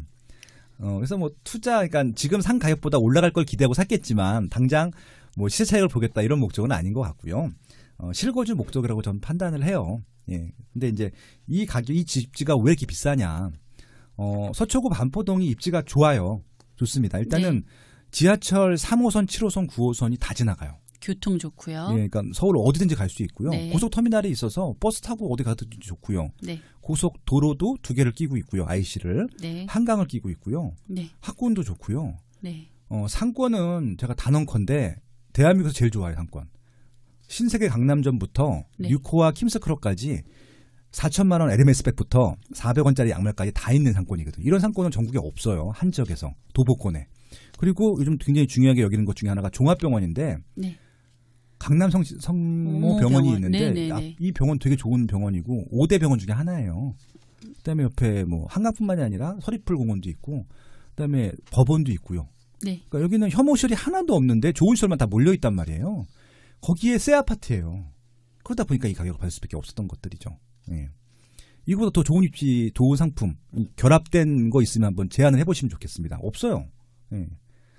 그래서 뭐 투자, 그러니까 지금 산 가격보다 올라갈 걸 기대하고 샀겠지만 당장 뭐 시세 차익을 보겠다 이런 목적은 아닌 것 같고요. 실거주 목적이라고 저는 판단을 해요. 예. 근데 이제 이 가격, 이 집지가 왜 이렇게 비싸냐? 서초구 반포동이 입지가 좋아요. 좋습니다. 일단은 지하철 3호선, 7호선, 9호선이 다 지나가요. 교통 좋고요. 예, 그러니까 서울 어디든지 갈 수 있고요. 네. 고속터미널이 있어서 버스 타고 어디 가든지 좋고요. 네. 고속도로도 2개를 끼고 있고요. IC를. 네. 한강을 끼고 있고요. 네. 학군도 좋고요. 네. 상권은 제가 단언컨대 대한민국에서 제일 좋아요. 상권. 신세계 강남점부터 네. 뉴코와 킴스크럽까지 4천만 원 에르메스백부터 400원짜리 양말까지 다 있는 상권이거든요. 이런 상권은 전국에 없어요. 한 지역에서. 도보권에. 그리고 요즘 굉장히 중요하게 여기는 것 중에 하나가 종합병원인데 네. 강남 성모 병원이 있는데 네네네. 이 병원 되게 좋은 병원이고 5대 병원 중에 하나예요. 그다음에 옆에 뭐 한강뿐만이 아니라 서리풀 공원도 있고 그다음에 법원도 있고요. 네. 그러니까 여기는 혐오시설이 하나도 없는데 좋은 시설만 다 몰려 있단 말이에요. 거기에 새 아파트예요. 그러다 보니까 이 가격을 받을 수밖에 없었던 것들이죠. 예. 이거보다 더 좋은 입지, 좋은 상품, 결합된 거 있으면 한번 제안을 해보시면 좋겠습니다. 없어요. 예.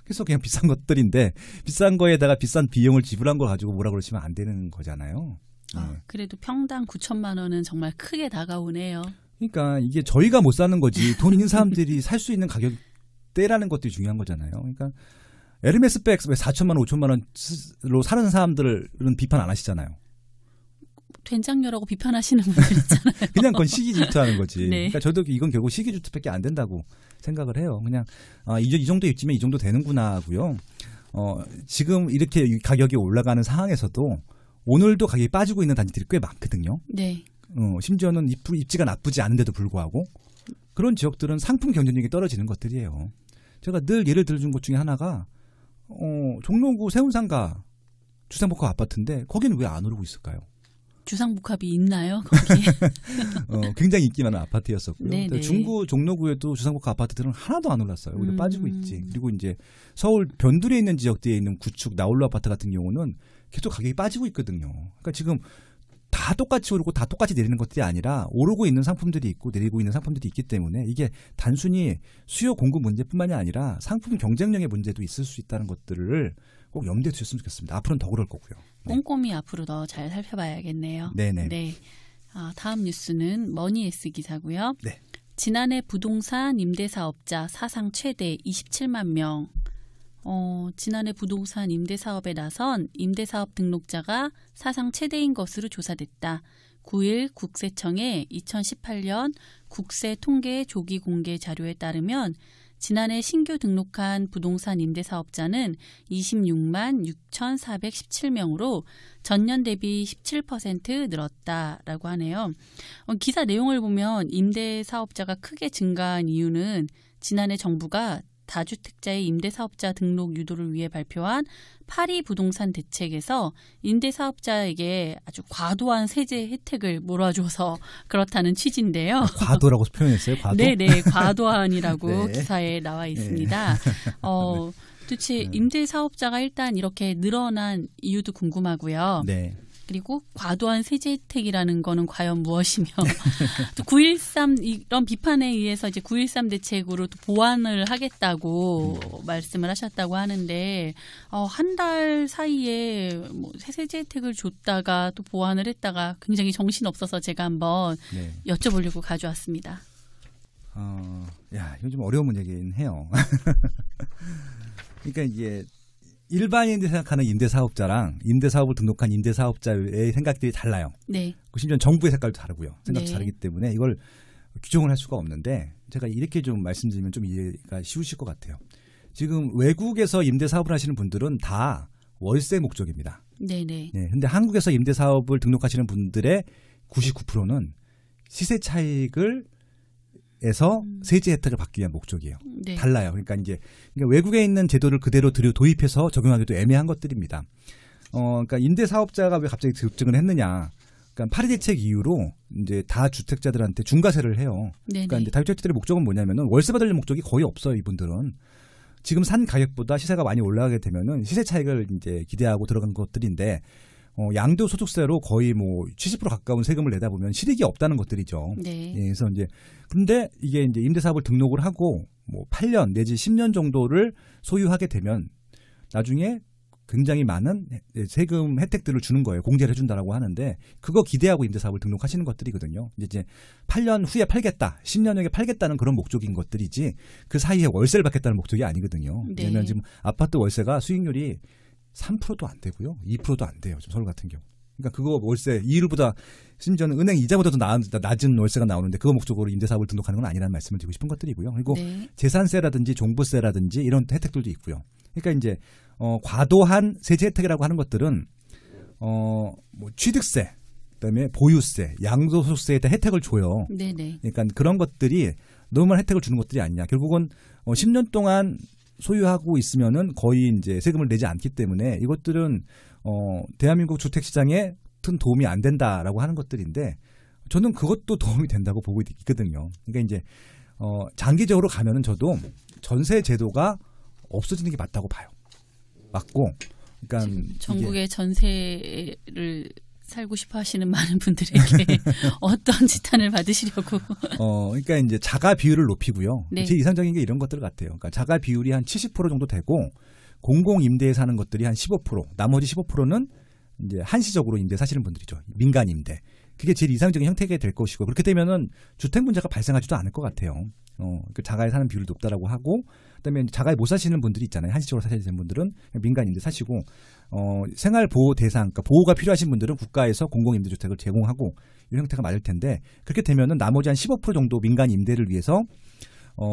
그래서 그냥 비싼 것들인데 비싼 거에다가 비싼 비용을 지불한 걸 가지고 뭐라 그러시면 안 되는 거잖아요. 예. 그래도 평당 9천만 원은 정말 크게 다가오네요. 그러니까 이게 저희가 못 사는 거지 돈 있는 사람들이 살 수 있는 가격대라는 것들이 중요한 거잖아요. 그러니까 에르메스 백 왜 4천만 원, 5천만 원으로 사는 사람들은 비판 안 하시잖아요. 된장녀라고 비판하시는 분들 있잖아요. 그냥 그건 시기 질투하는 거지. 네. 그러니까 저도 이건 결국 시기 질투밖에 안 된다고 생각을 해요. 그냥 이 정도 입지면 이 정도 되는구나 하고요. 지금 이렇게 가격이 올라가는 상황에서도 오늘도 가격이 빠지고 있는 단지들이 꽤 많거든요. 네. 심지어는 입지가 나쁘지 않은데도 불구하고 그런 지역들은 상품 경쟁력이 떨어지는 것들이에요. 제가 늘 예를 들어준 것 중에 하나가 종로구 세운상가 주상복합 아파트인데 거기는 왜 안 오르고 있을까요? 주상복합이 있나요? 거기에? 굉장히 인기 많은 아파트였었고요. 네네. 중구 종로구에도 주상복합 아파트들은 하나도 안 올랐어요. 오히려 빠지고 있지. 그리고 이제 서울 변두리에 있는 지역대에 있는 구축 나홀로 아파트 같은 경우는 계속 가격이 빠지고 있거든요. 그러니까 지금 다 똑같이 오르고 다 똑같이 내리는 것들이 아니라 오르고 있는 상품들이 있고 내리고 있는 상품들이 있기 때문에 이게 단순히 수요 공급 문제뿐만이 아니라 상품 경쟁력의 문제도 있을 수 있다는 것들을 꼭 염두에 두셨으면 좋겠습니다. 앞으로는 더 그럴 거고요. 네. 꼼꼼히 앞으로 더 잘 살펴봐야겠네요. 네네. 네. 다음 뉴스는 머니에스 기사고요. 네. 지난해 부동산 임대사업자 사상 최대 27만 명. 지난해 부동산 임대사업에 나선 임대사업 등록자가 사상 최대인 것으로 조사됐다. 9일 국세청의 2018년 국세통계 조기 공개 자료에 따르면 지난해 신규 등록한 부동산 임대사업자는 26만 6,417명으로 전년 대비 17% 늘었다라고 하네요. 기사 내용을 보면 임대사업자가 크게 증가한 이유는 지난해 정부가 다주택자의 임대사업자 등록 유도를 위해 발표한 파리 부동산 대책에서 임대사업자에게 아주 과도한 세제 혜택을 몰아줘서 그렇다는 취지인데요. 과도라고 표현했어요? 과도? 네네. 과도한이라고 네. 기사에 나와 있습니다. 도대체 임대사업자가 일단 이렇게 늘어난 이유도 궁금하고요. 네. 그리고 과도한 세제 혜택이라는 거는 과연 무엇이며 또 9.13 이런 비판에 의해서 이제 9.13 대책으로 또 보완을 하겠다고 말씀을 하셨다고 하는데 한 달 사이에 뭐 세제 혜택을 줬다가 또 보완을 했다가 굉장히 정신없어서 제가 한번 네. 여쭤보려고 가져왔습니다. 이건 좀 어려운 문제긴 해요. 그러니까 이게 일반인들이 생각하는 임대사업자랑 임대사업을 등록한 임대사업자의 생각들이 달라요. 네. 심지어 정부의 색깔도 다르고요. 생각도 네. 다르기 때문에 이걸 규정을 할 수가 없는데 제가 이렇게 좀 말씀드리면 좀 이해가 쉬우실 것 같아요. 지금 외국에서 임대사업을 하시는 분들은 다 월세 목적입니다. 네네. 네, 근데 한국에서 임대사업을 등록하시는 분들의 99%는 시세 차익을 에서 세제 혜택을 받기 위한 목적이에요. 네. 달라요. 그러니까 외국에 있는 제도를 그대로 도입해서 적용하기도 애매한 것들입니다. 그러니까 임대사업자가 왜 갑자기 급증을 했느냐. 그러니까 파리 대책 이후로 이제 다주택자들한테 중과세를 해요. 네네. 그러니까 이제 다주택자들의 목적은 뭐냐면은 월세 받을 목적이 거의 없어요. 이분들은 지금 산 가격보다 시세가 많이 올라가게 되면은 시세 차익을 이제 기대하고 들어간 것들인데. 양도소득세로 거의 뭐 70% 가까운 세금을 내다 보면 실익이 없다는 것들이죠. 네. 예, 그래서 근데 이게 이제 임대사업을 등록을 하고 뭐 8년 내지 10년 정도를 소유하게 되면 나중에 굉장히 많은 세금 혜택들을 주는 거예요. 공제를 해준다라고 하는데 그거 기대하고 임대사업을 등록하시는 것들이거든요. 이제 8년 후에 팔겠다, 10년 후에 팔겠다는 그런 목적인 것들이지 그 사이에 월세를 받겠다는 목적이 아니거든요. 네. 왜냐하면 지금 아파트 월세가 수익률이 3%도 안 되고요. 2%도 안 돼요. 지금 서울 같은 경우. 그러니까 그거 월세 이율보다 심지어는 은행 이자보다도 낮은 월세가 나오는데 그거 목적으로 임대사업을 등록하는 건 아니라는 말씀을 드리고 싶은 것들이고요. 그리고 네. 재산세라든지 종부세라든지 이런 혜택들도 있고요. 그러니까 이제 과도한 세제 혜택이라고 하는 것들은 뭐 취득세, 그다음에 보유세, 양도소득세에 대한 혜택을 줘요. 네네. 그러니까 그런 것들이 너무나 혜택을 주는 것들이 아니냐. 결국은 10년 동안 소유하고 있으면은 거의 이제 세금을 내지 않기 때문에 이것들은 대한민국 주택 시장에 큰 도움이 안 된다라고 하는 것들인데 저는 그것도 도움이 된다고 보고 있거든요. 그러니까 이제 장기적으로 가면은 저도 전세 제도가 없어지는 게 맞다고 봐요. 맞고, 그러니까 전국의 전세를 살고 싶어 하시는 많은 분들에게 어떤 지탄을 받으시려고. 그러니까 이제 자가 비율을 높이고요. 네. 제 이상적인 게 이런 것들 같아요. 그러니까 자가 비율이 한 70% 정도 되고 공공 임대에 사는 것들이 한 15%, 나머지 15%는 이제 한시적으로 임대 사시는 분들이죠. 민간 임대. 그게 제일 이상적인 형태가 될 것이고 그렇게 되면은 주택 문제가 발생하지도 않을 것 같아요. 그 자가에 사는 비율이 높다라고 하고 그다음에 자가에 못 사시는 분들이 있잖아요. 한시적으로 사셔야 되는 분들은 민간 임대 사시고 생활 보호 대상, 그러니까 보호가 필요하신 분들은 국가에서 공공 임대 주택을 제공하고 이런 형태가 맞을 텐데 그렇게 되면은 나머지 한 15% 정도 민간 임대를 위해서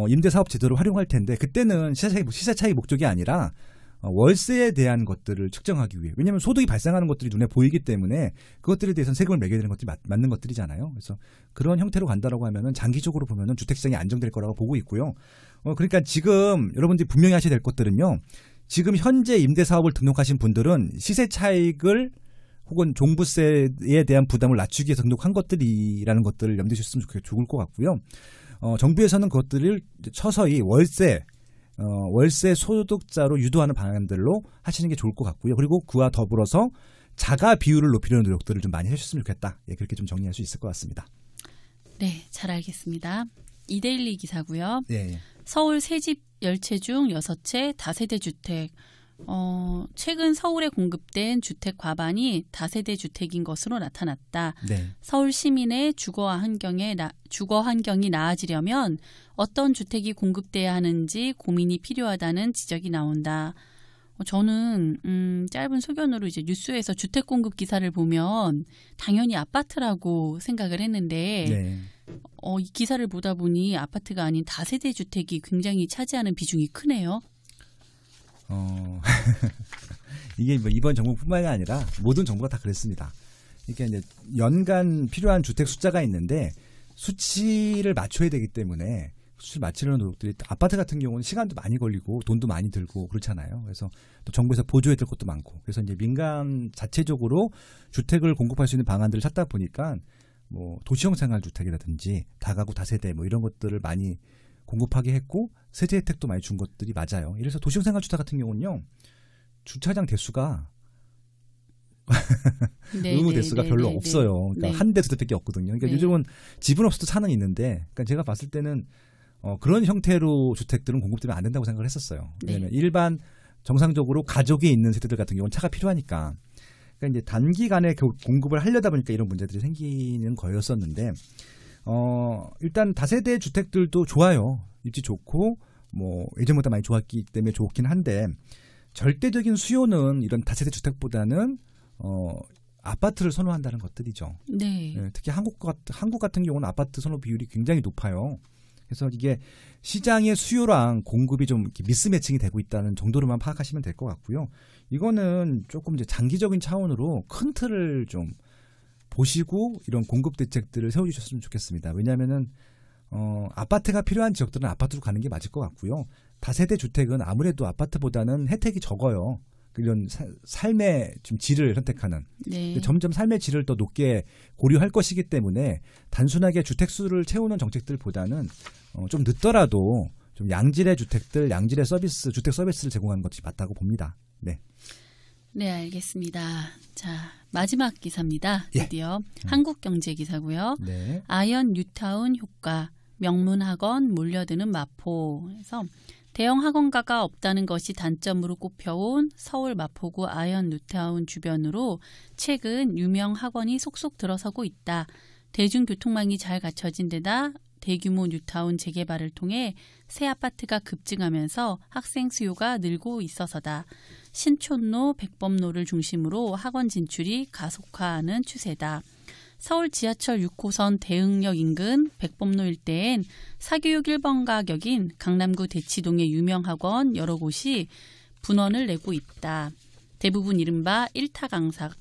임대 사업 제도를 활용할 텐데 그때는 시세 차익 목적이 아니라 월세에 대한 것들을 측정하기 위해 왜냐하면 소득이 발생하는 것들이 눈에 보이기 때문에 그것들에 대해서는 세금을 매겨야 되는 것들이 맞는 것들이잖아요. 그래서 그런 형태로 간다라고 하면은 장기적으로 보면은 주택 시장이 안정될 거라고 보고 있고요. 그러니까 지금 여러분들이 분명히 하셔야 될 것들은요. 지금 현재 임대 사업을 등록하신 분들은 시세 차익을 혹은 종부세에 대한 부담을 낮추기 위해서 등록한 것들이라는 것들을 염두에 주셨으면 좋을 것 같고요. 정부에서는 그것들을 서서히 월세 소득자로 유도하는 방안들로 하시는 게 좋을 것 같고요. 그리고 그와 더불어서 자가 비율을 높이려는 노력들을 좀 많이 해주셨으면 좋겠다. 예, 그렇게 좀 정리할 수 있을 것 같습니다. 네, 잘 알겠습니다. 이데일리 기사고요. 예. 서울 새집 10채 중 6채 다세대 주택. 최근 서울에 공급된 주택 과반이 다세대 주택인 것으로 나타났다. 네. 서울 시민의 주거 환경이 나아지려면 어떤 주택이 공급돼야 하는지 고민이 필요하다는 지적이 나온다. 저는 짧은 소견으로 이제 뉴스에서 주택 공급 기사를 보면 당연히 아파트라고 생각을 했는데 네. 이 기사를 보다 보니 아파트가 아닌 다세대 주택이 굉장히 차지하는 비중이 크네요. 이게 뭐 이번 정부뿐만이 아니라 모든 정부가 다 그랬습니다. 그러니까 이제 연간 필요한 주택 숫자가 있는데 수치를 맞춰야 되기 때문에 수치를 맞추려는 노력들이 아파트 같은 경우는 시간도 많이 걸리고 돈도 많이 들고 그렇잖아요. 그래서 또 정부에서 보조해야 될 것도 많고 그래서 이제 민간 자체적으로 주택을 공급할 수 있는 방안들을 찾다 보니까 뭐 도시형 생활주택이라든지 다가구 다세대 뭐 이런 것들을 많이 공급하게 했고 세제 혜택도 많이 준 것들이 맞아요. 이래서 도시형 생활주택 같은 경우는요. 주차장 대수가 의무 대수가 별로 없어요. 그러니까 한 대수 대밖에 없거든요. 그러니까 요즘은 집은 없어도 차는 있는데 그러니까 제가 봤을 때는 그런 형태로 주택들은 공급되면 안 된다고 생각을 했었어요. 왜냐하면 일반 정상적으로 가족이 있는 세대들 같은 경우는 차가 필요하니까 그러니까 이제 단기간에 공급을 하려다 보니까 이런 문제들이 생기는 거였었는데 일단 다세대 주택들도 좋아요. 입지 좋고 뭐 예전보다 많이 좋았기 때문에 좋긴 한데 절대적인 수요는 이런 다세대 주택보다는 아파트를 선호한다는 것들이죠. 네. 네, 특히 한국 같은 경우는 아파트 선호 비율이 굉장히 높아요. 그래서 이게 시장의 수요랑 공급이 좀 미스매칭이 되고 있다는 정도로만 파악하시면 될 것 같고요. 이거는 조금 이제 장기적인 차원으로 큰 틀을 좀 보시고 이런 공급 대책들을 세워주셨으면 좋겠습니다. 왜냐하면은 아파트가 필요한 지역들은 아파트로 가는 게 맞을 것 같고요. 다세대 주택은 아무래도 아파트보다는 혜택이 적어요. 이런 삶의 좀 질을 선택하는 점점 삶의 질을 더 높게 고려할 것이기 때문에 단순하게 주택 수를 채우는 정책들보다는 좀 늦더라도 좀 양질의 주택들, 양질의 서비스, 주택 서비스를 제공하는 것이 맞다고 봅니다. 네. 네, 알겠습니다. 자, 마지막 기사입니다. 드디어 한국경제 기사고요. 네. 아현 뉴타운 효과, 명문학원 몰려드는 마포에서 대형 학원가가 없다는 것이 단점으로 꼽혀온 서울 마포구 아현 뉴타운 주변으로 최근 유명 학원이 속속 들어서고 있다. 대중교통망이 잘 갖춰진 데다 대규모 뉴타운 재개발을 통해 새 아파트가 급증하면서 학생 수요가 늘고 있어서다. 신촌로, 백범로를 중심으로 학원 진출이 가속화하는 추세다. 서울 지하철 6호선 대흥역 인근 백범로 일대엔 사교육 1번 가격인 강남구 대치동의 유명 학원 여러 곳이 분원을 내고 있다. 대부분 이른바 1타 강사를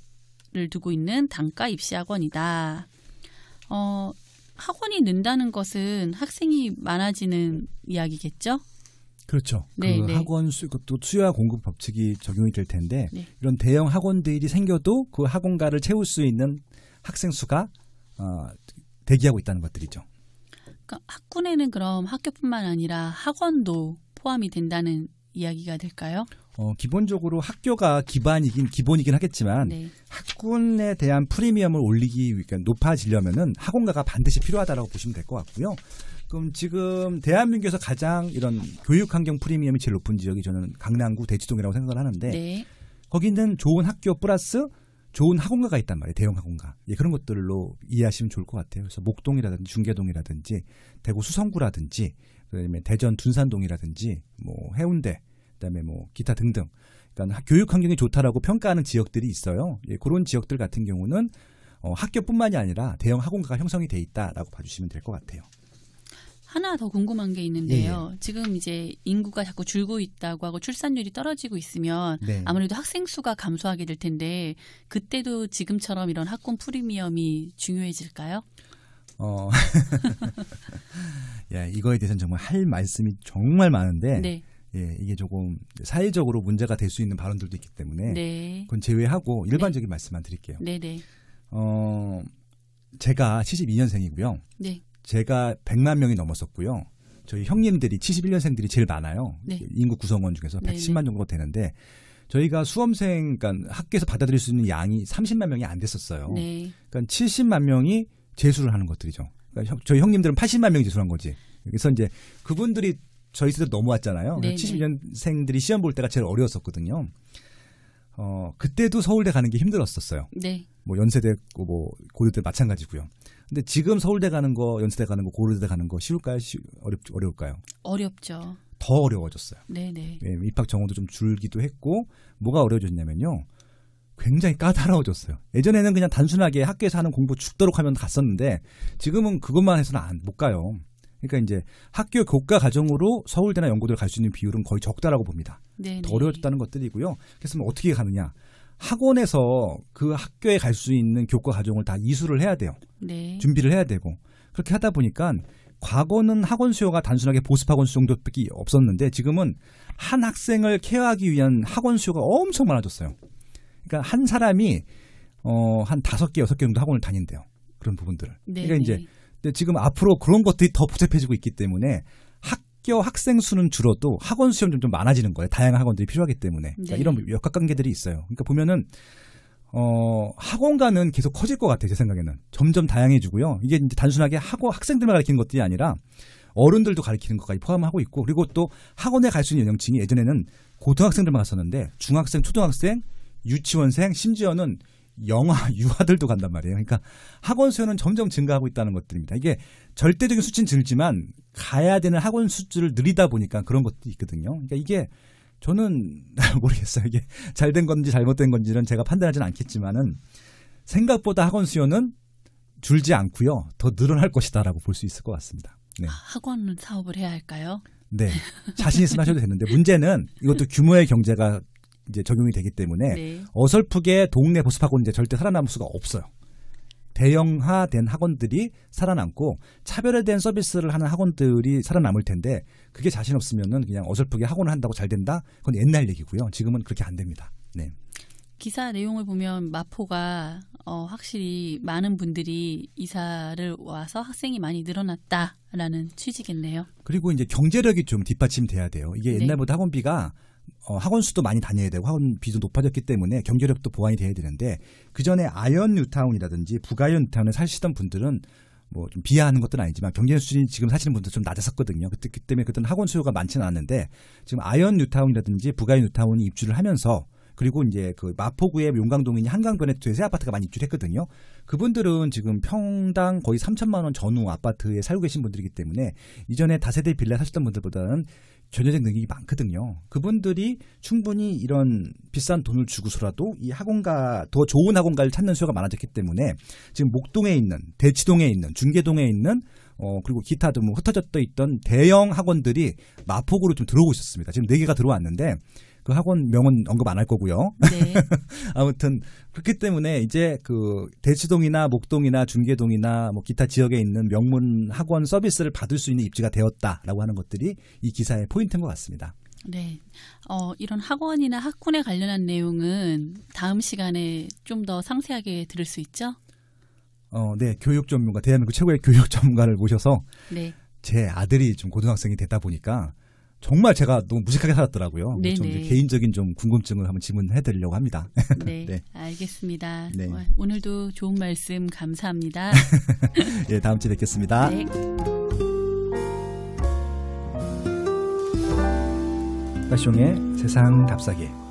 두고 있는 단가 입시 학원이다. 학원이 는다는 것은 학생이 많아지는 이야기겠죠? 그렇죠. 네, 그 네. 학원 또 수요와 공급 법칙이 적용이 될 텐데 네. 이런 대형 학원들이 생겨도 그 학원가를 채울 수 있는 학생 수가 대기하고 있다는 것들이죠. 그러니까 학군에는 그럼 학교뿐만 아니라 학원도 포함이 된다는 이야기가 될까요? 기본적으로 학교가 기본이긴 하겠지만 네. 학군에 대한 프리미엄을 그러니까 높아지려면은 학원가가 반드시 필요하다라고 보시면 될 것 같고요. 그럼 지금 대한민국에서 가장 이런 교육 환경 프리미엄이 제일 높은 지역이 저는 강남구 대치동이라고 생각을 하는데 네. 거기는 좋은 학교 플러스 좋은 학원가가 있단 말이에요. 대형 학원가. 예, 그런 것들로 이해하시면 좋을 것 같아요. 그래서 목동이라든지 중계동이라든지 대구 수성구라든지 그다음에 대전 둔산동이라든지 뭐 해운대 그다음에 뭐 기타 등등. 그러니까 교육 환경이 좋다라고 평가하는 지역들이 있어요. 예, 그런 지역들 같은 경우는 학교뿐만이 아니라 대형 학원가가 형성이 돼 있다라고 봐주시면 될 것 같아요. 하나 더 궁금한 게 있는데요. 지금 이제 인구가 자꾸 줄고 있다고 하고 출산율이 떨어지고 있으면 네. 아무래도 학생 수가 감소하게 될 텐데 그때도 지금처럼 이런 학군 프리미엄이 중요해질까요? 예, 이거에 대해서는 정말 할 말씀이 정말 많은데 네. 예, 이게 조금 사회적으로 문제가 될 수 있는 발언들도 있기 때문에 네. 그건 제외하고 일반적인 말씀만 드릴게요. 네네. 제가 72년생이고요. 네. 제가 100만 명이 넘었었고요. 저희 형님들이 71년생들이 제일 많아요. 네. 인구 구성원 중에서 110만 정도 되는데 저희가 수험생 그러니까 학교에서 받아들일 수 있는 양이 30만 명이 안 됐었어요. 네. 그러니까 70만 명이 재수를 하는 것들이죠. 그러니까 저희 형님들은 80만 명이 재수한 거지. 그래서 이제 그분들이 저희 세대 넘어왔잖아요. 네, 72년생들이 시험 볼 때가 제일 어려웠었거든요. 그때도 서울대 가는 게 힘들었었어요. 네. 뭐 연세대 뭐 고려대 마찬가지고요. 근데 지금 서울대 가는 거, 연세대 가는 거, 고려대 가는 거 쉬울까요? 어려울까요? 어렵죠. 더 어려워졌어요. 네네. 예, 입학 정원도 좀 줄기도 했고 뭐가 어려워졌냐면요. 굉장히 까다로워졌어요. 예전에는 그냥 단순하게 학교에서 하는 공부 죽도록 하면 갔었는데 지금은 그것만 해서는 못 가요. 그러니까 이제 학교 교과 과정으로 서울대나 연고대를 갈 수 있는 비율은 거의 적다라고 봅니다. 네네. 더 어려워졌다는 것들이고요. 그래서 어떻게 가느냐. 학원에서 그 학교에 갈 수 있는 교과 과정을 다 이수를 해야 돼요. 네. 준비를 해야 되고. 그렇게 하다 보니까 과거는 학원 수요가 단순하게 보습학원 수 정도밖에 없었는데 지금은 한 학생을 케어하기 위한 학원 수요가 엄청 많아졌어요. 그러니까 한 사람이 한 5개, 6개 정도 학원을 다닌대요. 그런 부분들을. 네네. 그러니까 이제 근데 지금 앞으로 그런 것들이 더 복잡해지고 있기 때문에 학교 학생 수는 줄어도 학원 수요는 좀 많아지는 거예요. 다양한 학원들이 필요하기 때문에. 그러니까 네. 이런 역학관계들이 있어요. 그러니까 보면은 학원가는 계속 커질 것 같아요. 제 생각에는. 점점 다양해지고요. 이게 이제 단순하게 학생들만 가르치는 것들이 아니라 어른들도 가르치는 것까지 포함하고 있고 그리고 또 학원에 갈 수 있는 연령층이 예전에는 고등학생들만 갔었는데 중학생, 초등학생, 유치원생, 심지어는 영아, 유아들도 간단 말이에요. 그러니까 학원 수요는 점점 증가하고 있다는 것들입니다. 이게 절대적인 수치는 줄지만 가야 되는 학원 수를 늘리다 보니까 그런 것도 있거든요. 그러니까 이게 저는 모르겠어요. 이게 잘된 건지 잘못된 건지는 제가 판단하지는 않겠지만은 생각보다 학원 수요는 줄지 않고요. 더 늘어날 것이다라고 볼 수 있을 것 같습니다. 네. 학원 사업을 해야 할까요? 네. 자신 있으면 하셔도 되는데 문제는 이것도 규모의 경제가 이제 적용이 되기 때문에 네. 어설프게 동네 보습학원 이제 절대 살아남을 수가 없어요. 대형화된 학원들이 살아남고 차별화된 서비스를 하는 학원들이 살아남을 텐데 그게 자신 없으면은 그냥 어설프게 학원을 한다고 잘 된다? 그건 옛날 얘기고요. 지금은 그렇게 안 됩니다. 네. 기사 내용을 보면 마포가 확실히 많은 분들이 이사를 와서 학생이 많이 늘어났다라는 취지겠네요. 그리고 이제 경제력이 좀 뒷받침돼야 돼요. 이게 옛날보다 학원비가 학원 수도 많이 다녀야 되고 학원 비도 높아졌기 때문에 경제력도 보완이 돼야 되는데 그 전에 아이언 뉴타운이라든지 북아이언 뉴타운에 사시던 분들은 뭐 좀 비하하는 것도 아니지만 경제 수준이 지금 사시는 분들 좀 낮았었거든요. 그때 때문에 그때는 학원 수요가 많지는 않았는데 지금 아이언 뉴타운이라든지 북아이언 뉴타운이 입주를 하면서 그리고 이제 그 마포구의 용강동이니 한강변에 새 아파트가 많이 입주했거든요. 그분들은 지금 평당 거의 3천만 원 전후 아파트에 살고 계신 분들이기 때문에 이전에 다세대 빌라 사셨던 분들보다는 경제적 능력이 많거든요. 그분들이 충분히 이런 비싼 돈을 주고서라도 이 학원가, 더 좋은 학원가를 찾는 수요가 많아졌기 때문에 지금 목동에 있는, 대치동에 있는, 중계동에 있는 그리고 기타 등 흩어져 있던 대형 학원들이 마포구로 좀 들어오고 있었습니다. 지금 4개가 들어왔는데 그 학원 명은 언급 안 할 거고요. 네. 아무튼 그렇기 때문에 이제 그 대치동이나 목동이나 중계동이나 뭐 기타 지역에 있는 명문 학원 서비스를 받을 수 있는 입지가 되었다라고 하는 것들이 이 기사의 포인트인 것 같습니다. 네. 이런 학원이나 학군에 관련한 내용은 다음 시간에 좀 더 상세하게 들을 수 있죠? 네. 교육 전문가, 대한민국 최고의 교육 전문가를 모셔서 네. 제 아들이 좀 고등학생이 되다 보니까 정말 제가 너무 무식하게 살았더라고요. 좀 이제 개인적인 좀 궁금증을 한번 질문해 드리려고 합니다. 네. 네. 알겠습니다. 네. 오늘도 좋은 말씀 감사합니다. 예, 다음 주에 뵙겠습니다. 네. 빠숑의 세상 답사기.